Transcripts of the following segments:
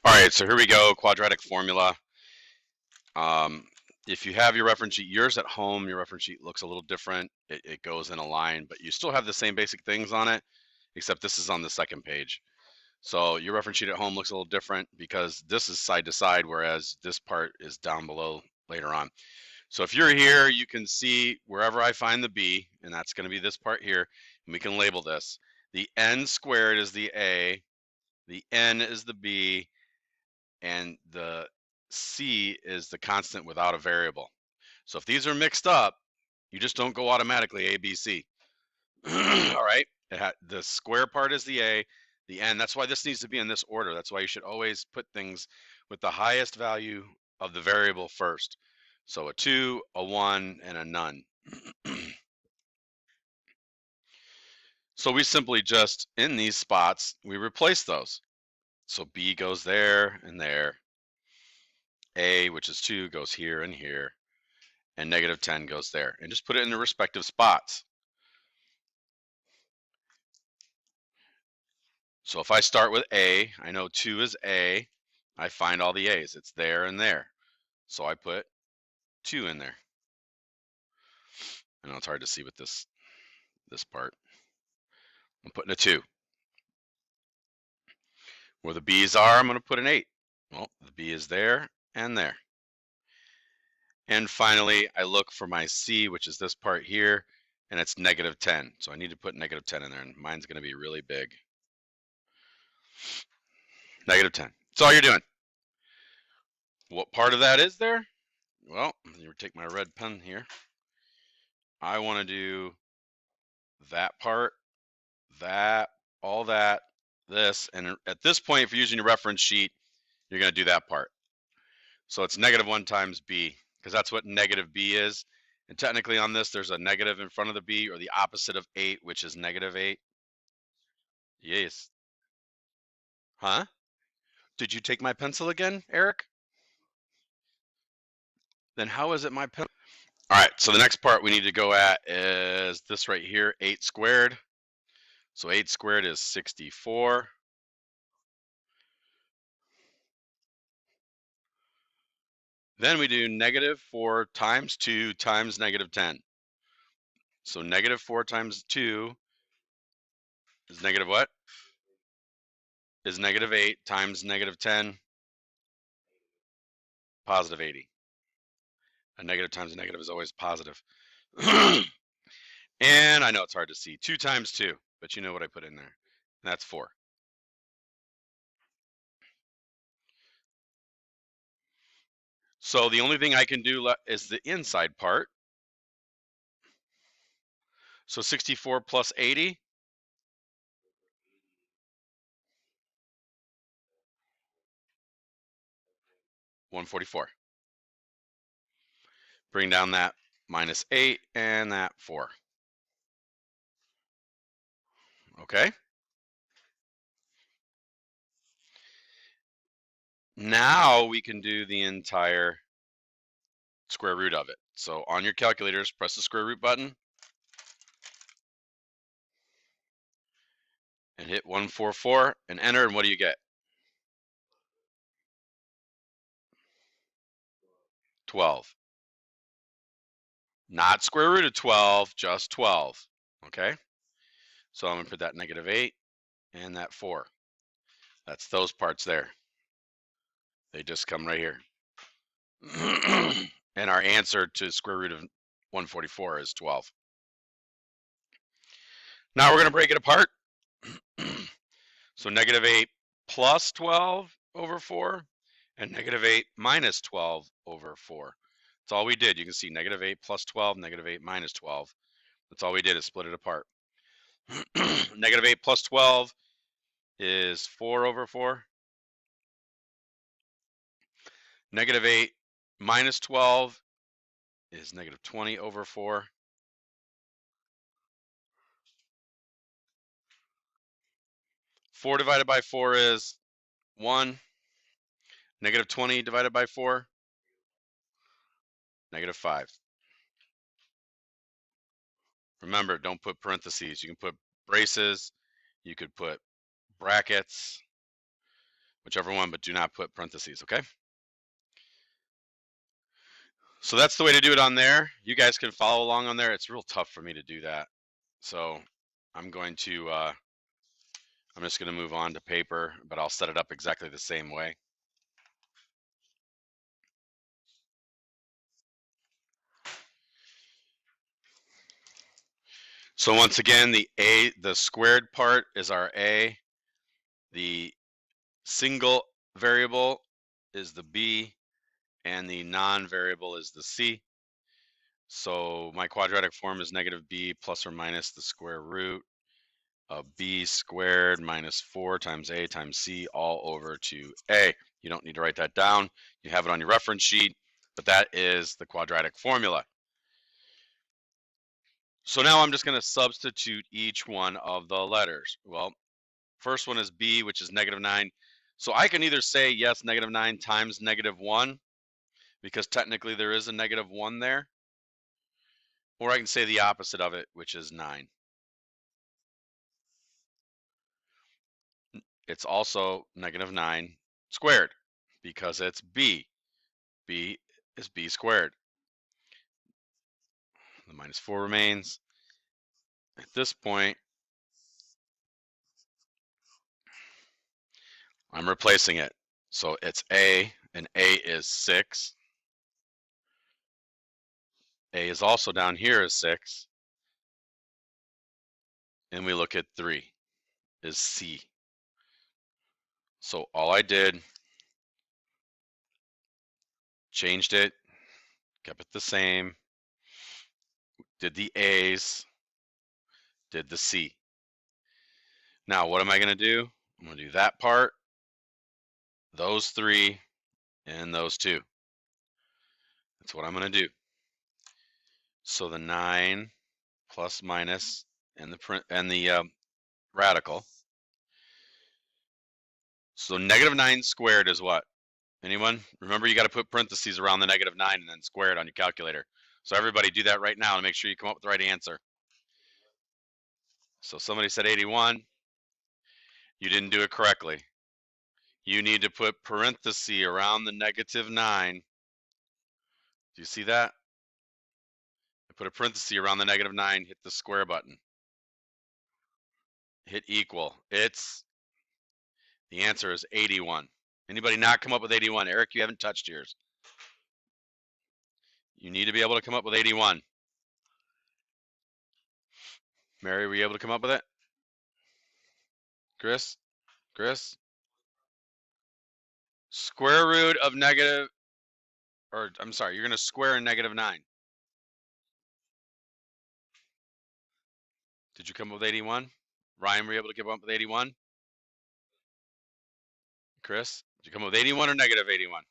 All right, so here we go, quadratic formula. Um, if you have your reference sheet, yours at home, your reference sheet looks a little different. It goes in a line, but you still have the same basic things on it, except this is on the second page. So your reference sheet at home looks a little different because this is side to side, whereas this part is down below later on. So if you're here, you can see wherever I find the b, and that's going to be this part here, and we can label this. The n squared is the a, the n is the b, and the c is the constant without a variable. So if these are mixed up, you just don't go automatically a, b, c. All right, the square part is the a, the n. That's why this needs to be in this order. That's why you should always put things with the highest value of the variable first. So a 2, a 1, and a none. So we simply just, in these spots, we replace those. So b goes there and there. A, which is 2, goes here and here. And negative 10 goes there. And just put it in the respective spots. So if I start with A, I know 2 is A. I find all the A's. It's there and there. So I put 2 in there. I know it's hard to see with this part. I'm putting a 2. Where the B's are, I'm going to put an 8. Well, the B is there and there. And finally, I look for my C, which is this part here, and it's negative 10. So I need to put negative 10 in there, and mine's going to be really big. Negative 10. That's all you're doing. What part of that is there? Well, you take my red pen here. I want to do that part, that, all that, this, and at this point, if you're using your reference sheet, you're going to do that part. So it's negative 1 times b, because that's what negative b is. And technically on this, there's a negative in front of the b, or the opposite of 8, which is negative 8. Yes. Huh? Did you take my pencil again, Eric? Then how is it my pencil? All right, so the next part we need to go at is this right here, 8 squared. So 8 squared is 64. Then we do negative 4 times 2 times negative 10. So negative 4 times 2 is negative what? Is negative 8 times negative 10, positive 80. A negative times a negative is always positive. And I know it's hard to see. 2 times 2, but you know what I put in there. And that's 4. So the only thing I can do is the inside part. So 64 plus 80. 144. Bring down that minus 8 and that 4. Okay? Now we can do the entire square root of it. So on your calculators, press the square root button and hit 144 and enter, and what do you get? 12. Not square root of 12, just 12. Okay? So I'm going to put that negative 8 and that 4. That's those parts there. They just come right here. And our answer to square root of 144 is 12. Now we're going to break it apart. So negative 8 plus 12 over 4 and negative 8 minus 12 over 4. That's all we did. You can see negative 8 plus 12, negative 8 minus 12. That's all we did is split it apart. Negative 8 plus 12 is 4 over 4. Negative 8 minus 12 is negative 20 over 4. Four divided by 4 is 1. Negative 20 divided by 4, negative 5. Remember, don't put parentheses. You can put braces. You could put brackets. whichever one, but do not put parentheses, okay? So that's the way to do it on there. You guys can follow along on there. It's real tough for me to do that. So I'm going to, I'm just going to move on to paper, but I'll set it up exactly the same way. So once again, the squared part is our A. The single variable is the B, and the non-variable is the C. So my quadratic form is negative B plus or minus the square root of B squared minus 4 times A times C all over to A. You don't need to write that down. You have it on your reference sheet, but that is the quadratic formula. So now I'm just going to substitute each one of the letters. Well, first one is B, which is negative 9. So I can either say, yes, negative 9 times negative 1, because technically there is a negative 1 there, or I can say the opposite of it, which is 9. It's also negative 9 squared, because it's B. B is B squared. The minus 4 remains. At this point, I'm replacing it. So it's A, and A is 6. A is also down here is 6. And we look at 3 is C. So all I did, changed it, kept it the same, did the A's, did the C. Now what am I going to do? I'm going to do that part, those 3, and those 2. That's what I'm going to do. So the 9 plus minus and the radical. So negative 9 squared is what? Anyone? Remember, you got to put parentheses around the negative 9 and then square it on your calculator. So everybody do that right now and make sure you come up with the right answer. So somebody said 81. You didn't do it correctly. You need to put parenthesis around the negative 9. Do you see that? I put a parenthesis around the negative 9, hit the square button. Hit equal. The answer is 81. Anybody not come up with 81? Eric, you haven't touched yours. You need to be able to come up with 81. Mary, were you able to come up with it? Chris? Chris? Square root of negative, or I'm sorry, you're going to square a negative 9. Did you come up with 81? Ryan, were you able to come up with 81? Chris, did you come up with 81 or negative 81?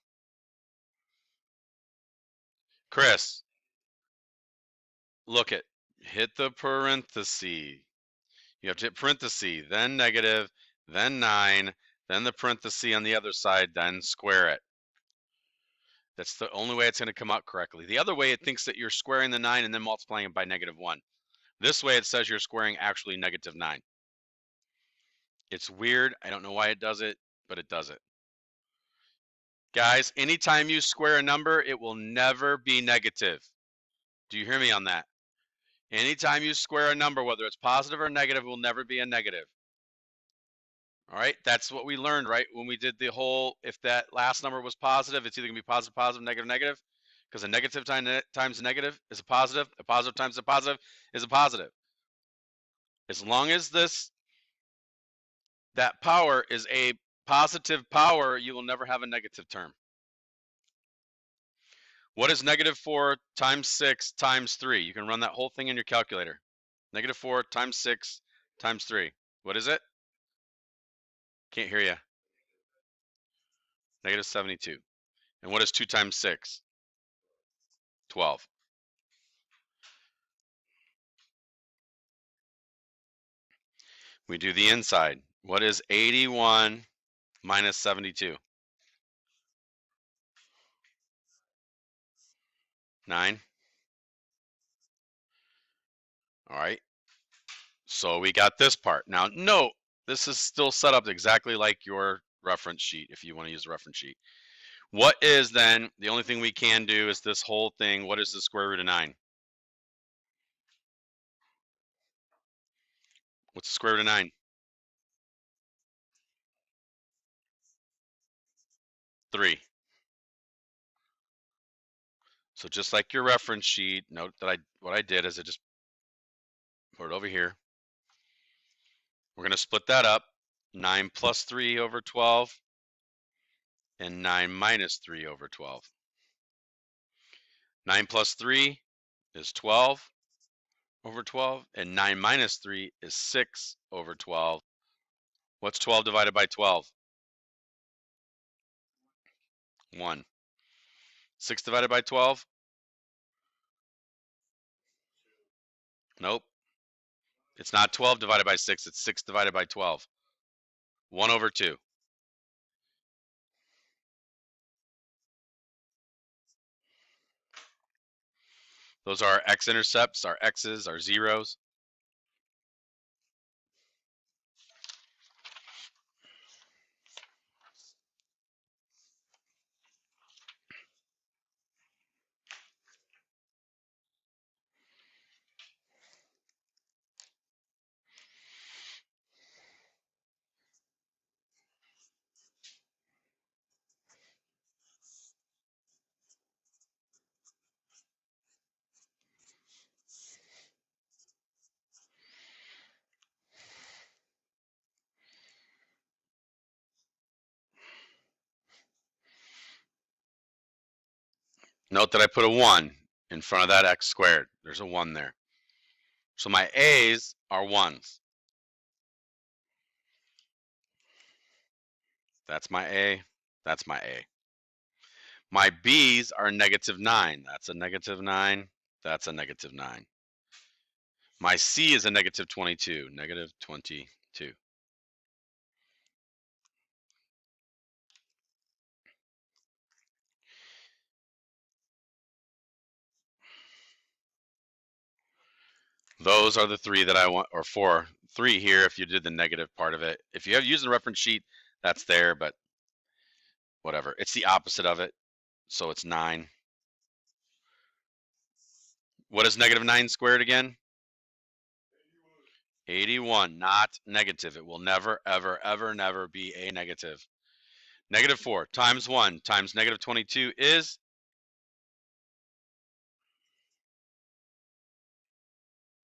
Chris, look it. Hit the parenthesis. You have to hit parenthesis, then negative, then 9, then the parenthesis on the other side, then square it. That's the only way it's going to come out correctly. The other way, it thinks that you're squaring the 9 and then multiplying it by negative 1. This way, it says you're squaring actually negative 9. It's weird. I don't know why it does it, but it does it. Guys, anytime you square a number, it will never be negative. Do you hear me on that? Anytime you square a number, whether it's positive or negative, it will never be a negative. All right, that's what we learned, right? When we did the whole, if that last number was positive, it's either gonna be positive, positive, negative, negative, because a negative times a negative is a positive times a positive is a positive. As long as that power is a positive power, you will never have a negative term. What is negative 4 times 6 times 3? You can run that whole thing in your calculator. Negative 4 times 6 times 3. What is it? Can't hear you. Negative 72. And what is 2 times 6? 12. We do the inside. What is 81 minus 72? 9. All right. So we got this part. Now, note, this is still set up exactly like your reference sheet if you want to use the reference sheet. What is then, the only thing we can do is this whole thing, what is the square root of 9? What's the square root of 9? 3. So just like your reference sheet, note that what I did is I just put it over here. We're going to split that up. 9 plus 3 over 12 and 9 minus 3 over 12. 9 plus 3 is 12 over 12, and 9 minus 3 is 6 over 12. What's 12 divided by 12? 1. 6 divided by 12? Nope. It's not 12 divided by 6, it's 6 divided by 12. 1 over 2. Those are our x-intercepts, our x's, our zeros. Note that I put a 1 in front of that x squared. There's a 1 there. So my a's are 1s. That's my a. That's my a. My b's are -9. That's a -9. That's a -9. My c is a -22. -22. Those are the 3 that I want, or 4. 3 here if you did the negative part of it. If you have used the reference sheet, that's there, but whatever. It's the opposite of it, so it's 9. What is -9 squared again? 81, not negative. It will never, ever, ever, never be a negative. -4 times 1 times -22 is?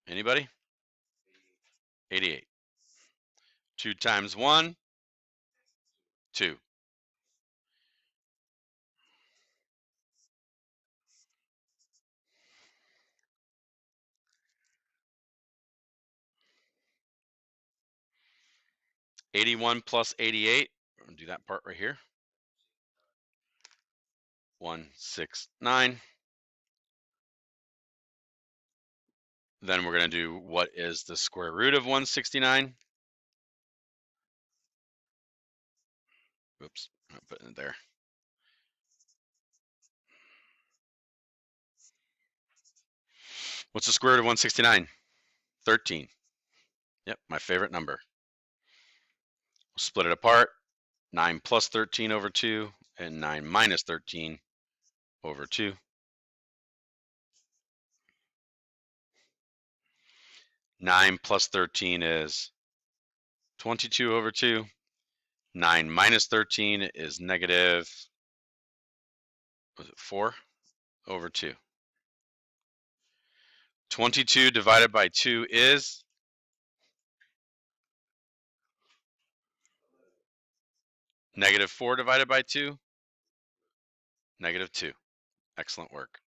Anybody? 88. 2 times 1, 2. 81 plus 88. I'm going to do that part right here. 169. Then we're going to do what is the square root of 169. Oops, I'm putting it there. What's the square root of 169? 13. Yep, my favorite number. We'll split it apart. 9 plus 13 over 2 and 9 minus 13 over 2. 9 plus 13 is 22 over 2. 9 minus 13 is negative, was it 4 over 2. 22 divided by 2 is? -4 divided by 2? -2. Excellent work.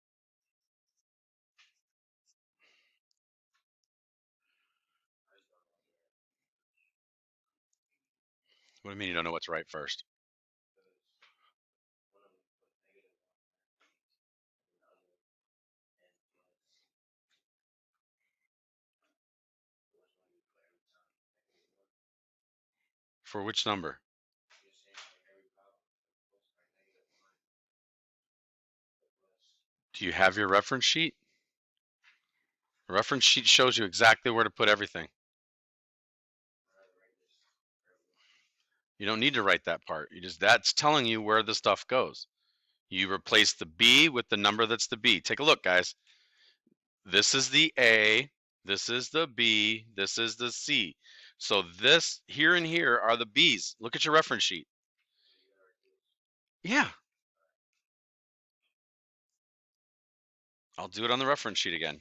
What do you mean you don't know what's right first? For which number? Do you have your reference sheet? The reference sheet shows you exactly where to put everything. You don't need to write that part. That's telling you where the stuff goes. You replace the B with the number that's the B. Take a look, guys. This is the A, this is the B, this is the C. So this here and here are the B's. Look at your reference sheet. Yeah, I'll do it on the reference sheet again.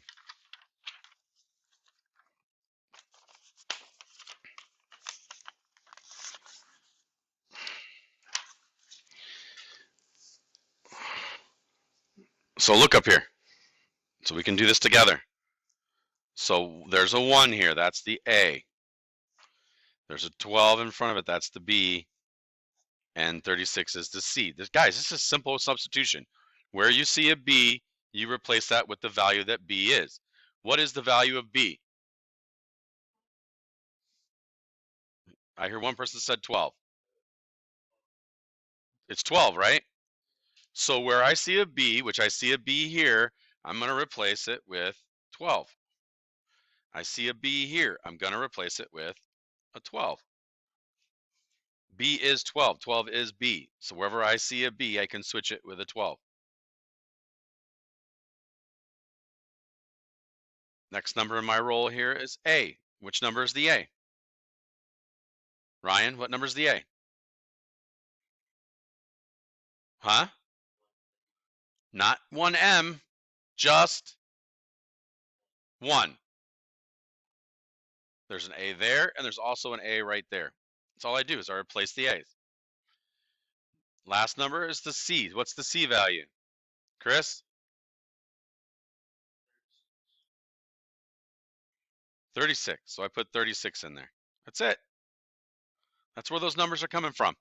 So look up here. So we can do this together. So there's a 1 here, that's the A. There's a 12 in front of it, that's the B. And 36 is the C. Guys, this is simple substitution. Where you see a B, you replace that with the value that B is. What is the value of B? I hear one person said 12. It's 12, right? So where I see a B, which I see a B here, I'm going to replace it with 12. I see a B here. I'm going to replace it with a 12. B is 12. 12 is B. So wherever I see a B, I can switch it with a 12. Next number in my roll here is A. Which number is the A? Ryan, what number is the A? Huh? Not 1M, just 1. There's an A there, and there's also an A right there. That's all I do is I replace the A's. Last number is the C. What's the C value? Chris? 36. So I put 36 in there. That's it. That's where those numbers are coming from.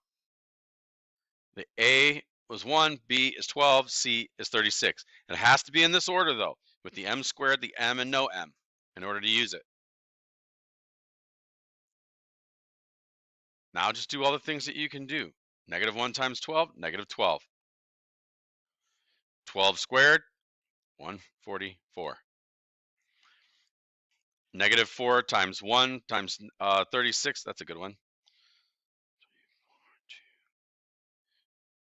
The A was 1, B is 12, C is 36. It has to be in this order, though, with the M squared, the M, and no M in order to use it. Now just do all the things that you can do. Negative 1 times 12, negative 12. 12 squared, 144. Negative 4 times 1 times 36, that's a good one.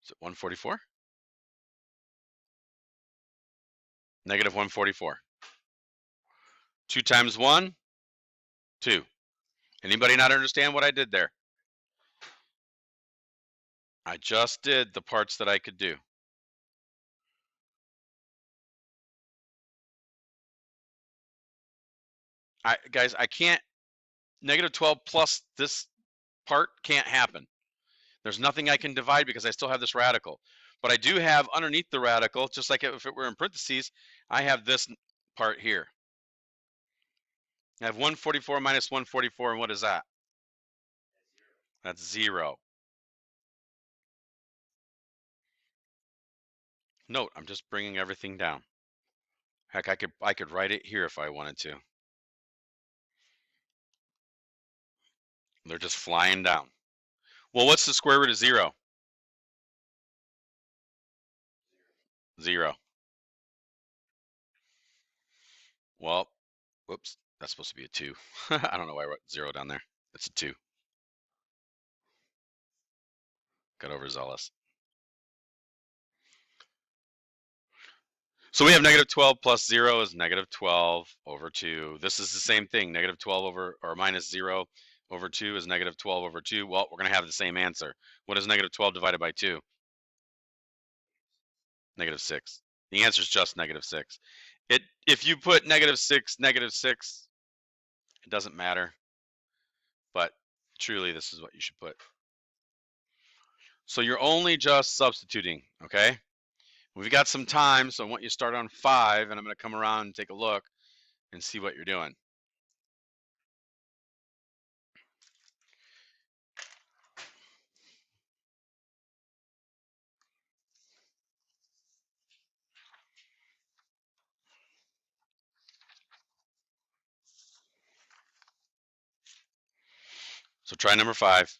Is it 144? Negative 144. 2 times 1, 2. Anybody not understand what I did there? I just did the parts that I could do. Guys, I can't, negative 12 plus this part can't happen. There's nothing I can divide because I still have this radical. But I do have underneath the radical, just like if it were in parentheses, I have this part here. I have 144 minus 144, and what is that? That's 0. Note, I'm just bringing everything down. Heck, I could write it here if I wanted to. They're just flying down. Well, what's the square root of 0? 0. Well, whoops, that's supposed to be a 2. I don't know why I wrote 0 down there. It's a 2. Got overzealous. So we have negative 12 plus 0 is negative 12 over 2. This is the same thing. Negative 12 over, or minus 0 over 2 is negative 12 over 2. Well, we're going to have the same answer. What is negative 12 divided by 2? Negative 6. The answer is just negative 6. If you put negative 6, it doesn't matter. But truly, this is what you should put. So you're only just substituting, okay? We've got some time, so I want you to start on 5, and I'm going to come around and take a look and see what you're doing. So try number 5.